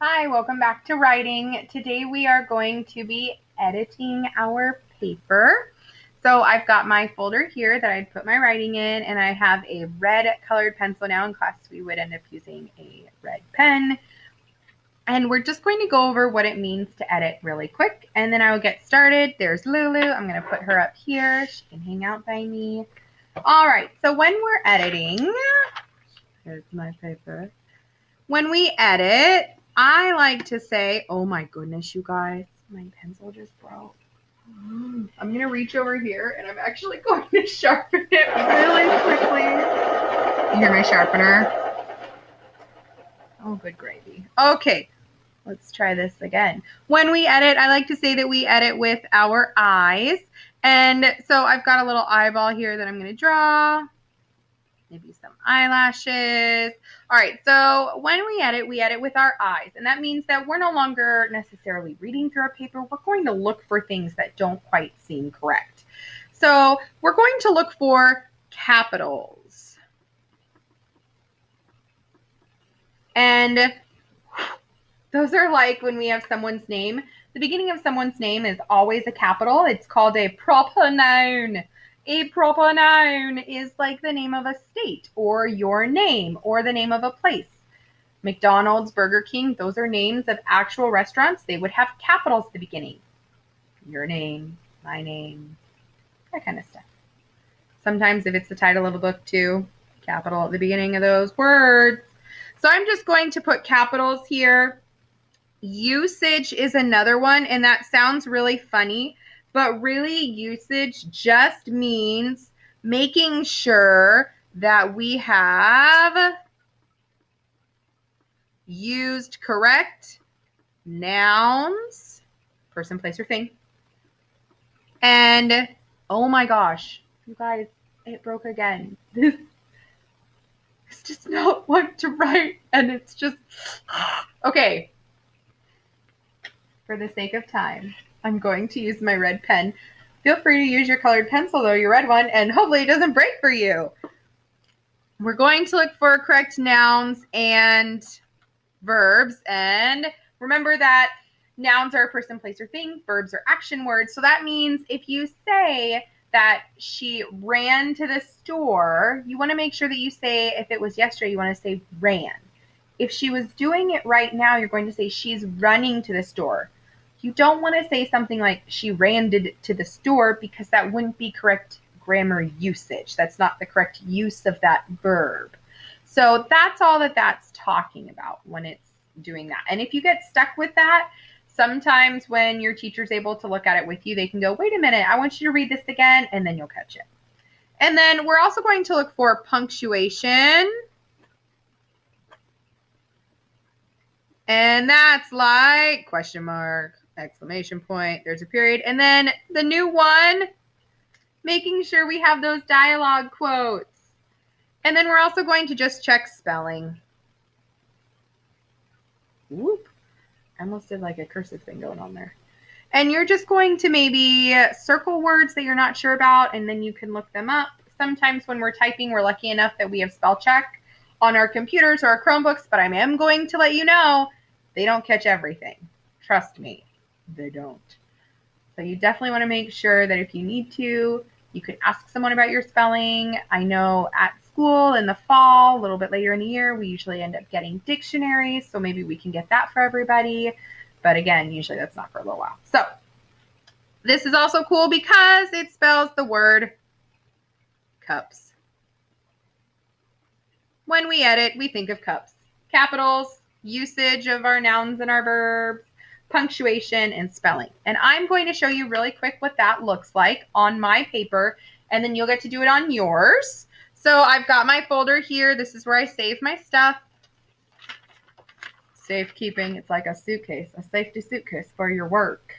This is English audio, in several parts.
Hi, welcome back to writing. Today we are going to be editing our paper. So I've got my folder here that I'd put my writing in, and I have a red colored pencil. Now in class we would end up using a red pen. And we're just going to go over what it means to edit really quick, and then I will get started. There's Lulu. I'm going to put her up here. She can hang out by me. All right, so when we're editing, here's my paper. When we edit, I like to say, oh my goodness, you guys, my pencil just broke. I'm going to reach over here and I'm actually going to sharpen it really quickly. You hear my sharpener? Oh, good gravy. Okay, let's try this again. When we edit, I like to say that we edit with our eyes. And so I've got a little eyeball here that I'm going to draw. Maybe some eyelashes. All right, so when we edit with our eyes, and that means that we're no longer necessarily reading through our paper. We're going to look for things that don't quite seem correct. So we're going to look for capitals. And those are like when we have someone's name. The beginning of someone's name is always a capital. It's called a proper noun. A proper noun is like the name of a state or your name or the name of a place. McDonald's, Burger King, those are names of actual restaurants. They would have capitals at the beginning. Your name, my name, that kind of stuff. Sometimes if it's the title of a book too, capital at the beginning of those words. So I'm just going to put capitals here. Usage is another one, and that sounds really funny, but really usage just means making sure that we have used correct nouns, person, place, or thing. And oh my gosh, you guys, it broke again. This is just not what to write, and it's just okay. For the sake of time, I'm going to use my red pen. Feel free to use your colored pencil, though, your red one, and hopefully it doesn't break for you. We're going to look for correct nouns and verbs, and remember that nouns are a person, place, or thing. Verbs are action words. So that means if you say that she ran to the store, you want to make sure that you say, if it was yesterday, you want to say ran. If she was doing it right now, you're going to say she's running to the store. You don't want to say something like she ran to the store because that wouldn't be correct grammar usage. That's not the correct use of that verb. So that's all that that's talking about when it's doing that. And if you get stuck with that, sometimes when your teacher's able to look at it with you, they can go, wait a minute, I want you to read this again, and then you'll catch it. And then we're also going to look for punctuation. And that's like question mark, exclamation point, there's a period. And then the new one, making sure we have those dialogue quotes. And then we're also going to just check spelling. Whoop. I almost did like a cursive thing going on there. And you're just going to maybe circle words that you're not sure about, and then you can look them up. Sometimes when we're typing, we're lucky enough that we have spell check on our computers or our Chromebooks, but I am going to let you know they don't catch everything. Trust me, they don't. So you definitely want to make sure that if you need to, you can ask someone about your spelling. I know at school in the fall, a little bit later in the year, we usually end up getting dictionaries, so maybe we can get that for everybody. But again, usually that's not for a little while. So this is also cool because it spells the word cups. When we edit, we think of cups. Capitals, usage of our nouns and our verbs, punctuation, and spelling. And I'm going to show you really quick what that looks like on my paper, and then you'll get to do it on yours. So I've got my folder here. This is where I save my stuff. Safekeeping, it's like a suitcase, a safety suitcase for your work.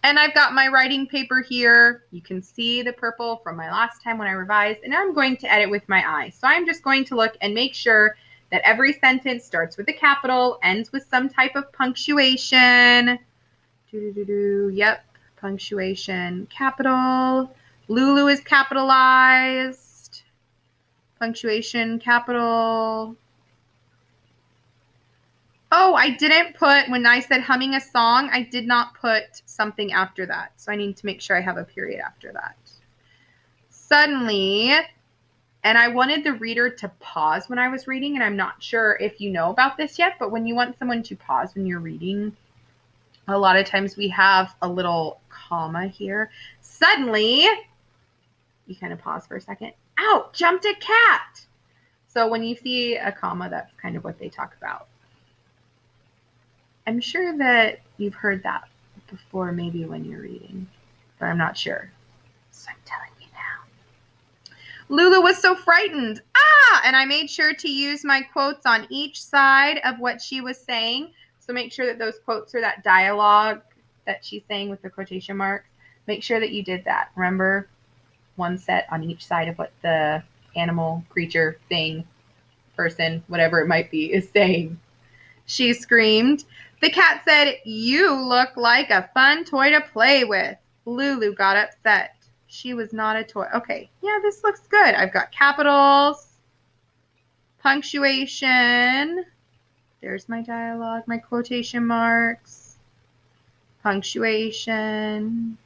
And I've got my writing paper here. You can see the purple from my last time when I revised. And now I'm going to edit with my eyes. So I'm just going to look and make sure that every sentence starts with a capital, ends with some type of punctuation. Yep, punctuation, capital. Lulu is capitalized. Punctuation, capital. Oh, I didn't put, when I said humming a song, I did not put something after that. So I need to make sure I have a period after that. Suddenly, and I wanted the reader to pause when I was reading, and I'm not sure if you know about this yet, but when you want someone to pause when you're reading, a lot of times we have a little comma here. Suddenly, you kind of pause for a second. Out jumped a cat. So when you see a comma, that's kind of what they talk about. I'm sure that you've heard that before, maybe when you're reading, but I'm not sure. So I'm telling you now. Lulu was so frightened. Ah! And I made sure to use my quotes on each side of what she was saying. So make sure that those quotes are that dialogue that she's saying with the quotation marks. Make sure that you did that. Remember, one set on each side of what the animal, creature, thing, person, whatever it might be, is saying. She screamed. The cat said, "You look like a fun toy to play with." Lulu got upset. She was not a toy. Okay, yeah, this looks good. I've got capitals, punctuation. There's my dialogue, my quotation marks, punctuation.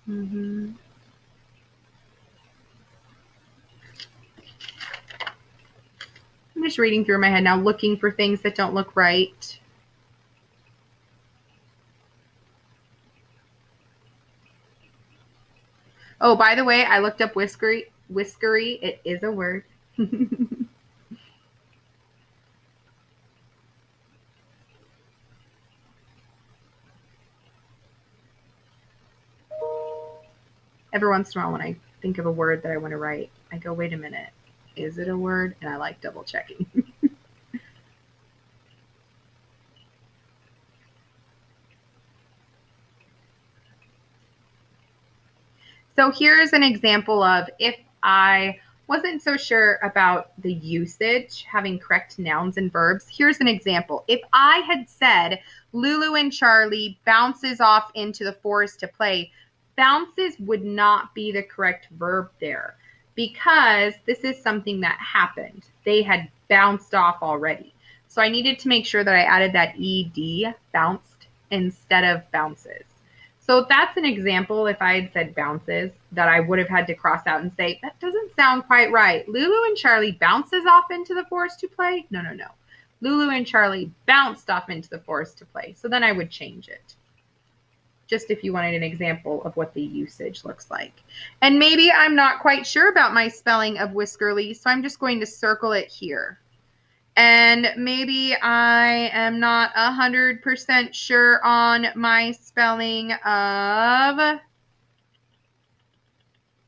Mm-hmm. I'm just reading through my head now, looking for things that don't look right. Oh, by the way, I looked up whiskery. Whiskery, it is a word. Every once in a while when I think of a word that I want to write, I go, wait a minute, is it a word? And I like double checking. So here's an example of if I wasn't so sure about the usage, having correct nouns and verbs. Here's an example. If I had said Lulu and Charlie bounces off into the forest to play, bounces would not be the correct verb there because this is something that happened. They had bounced off already. So I needed to make sure that I added that ed, bounced, instead of bounces. So that's an example, if I had said bounces, that I would have had to cross out and say, that doesn't sound quite right. Lulu and Charlie bounces off into the forest to play? No, no, no. Lulu and Charlie bounced off into the forest to play. So then I would change it. Just if you wanted an example of what the usage looks like. And maybe I'm not quite sure about my spelling of whiskerly, so I'm just going to circle it here. And maybe I am not 100% sure on my spelling of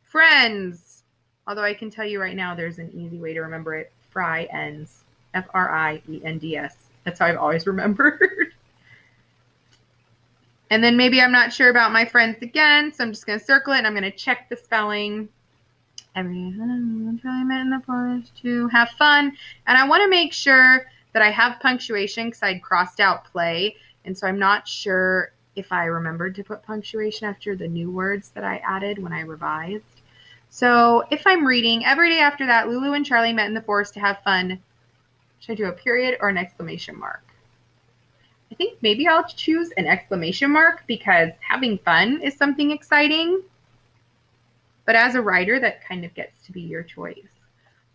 friends. Although I can tell you right now, there's an easy way to remember it. Friends. Friends. That's how I've always remembered. And then maybe I'm not sure about my friends again, so I'm just going to circle it and I'm going to check the spelling. Everyone met in the forest to have fun. And I want to make sure that I have punctuation because I'd crossed out play. And so I'm not sure if I remembered to put punctuation after the new words that I added when I revised. So if I'm reading, every day after that, Lulu and Charlie met in the forest to have fun. Should I do a period or an exclamation mark? I think maybe I'll choose an exclamation mark because having fun is something exciting. But as a writer, that kind of gets to be your choice.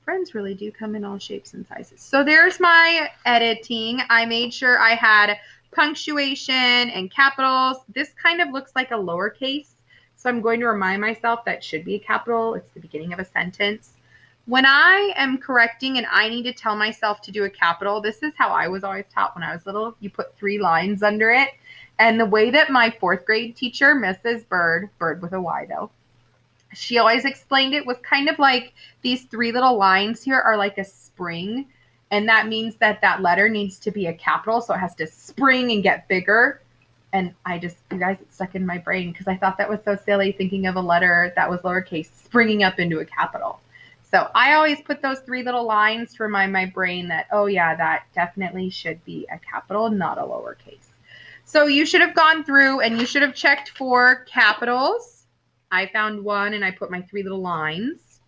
Friends really do come in all shapes and sizes. So there's my editing. I made sure I had punctuation and capitals. This kind of looks like a lowercase. So I'm going to remind myself that should be a capital. It's the beginning of a sentence. When I am correcting and I need to tell myself to do a capital, this is how I was always taught when I was little. You put 3 lines under it. And the way that my 4th grade teacher, Mrs. Bird with a Y though, she always explained it was kind of like these 3 little lines here are like a spring. And that means that that letter needs to be a capital. So it has to spring and get bigger. And you guys, it's stuck in my brain because I thought that was so silly thinking of a letter that was lowercase springing up into a capital. So I always put those 3 little lines to remind my brain that, oh yeah, that definitely should be a capital, not a lowercase. So you should have gone through and you should have checked for capitals. I found one and I put my 3 little lines.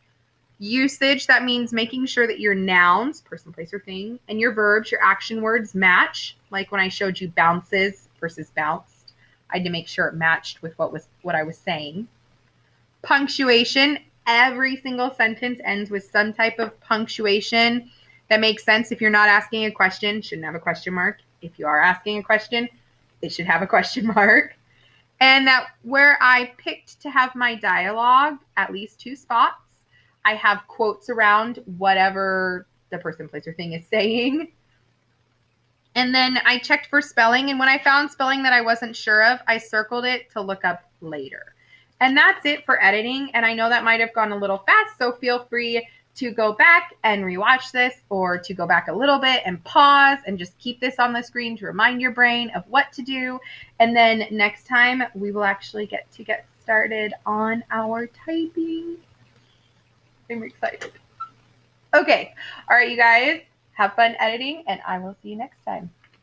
Usage, that means making sure that your nouns, person, place, or thing, and your verbs, your action words match. Like when I showed you bounces versus bounced, I had to make sure it matched with what I was saying. Punctuation, every single sentence ends with some type of punctuation that makes sense. If you're not asking a question, shouldn't have a question mark. If you are asking a question, it should have a question mark. And that where I picked to have my dialogue, at least 2 spots, I have quotes around whatever the person, place, or thing is saying. And then I checked for spelling, and when I found spelling that I wasn't sure of, I circled it to look up later. And that's it for editing, and I know that might have gone a little fast, so feel free to go back and rewatch this, or to go back a little bit and pause and just keep this on the screen to remind your brain of what to do. And then next time we will actually get started on our typing. I'm excited. Okay. All right, you guys, have fun editing, and I will see you next time.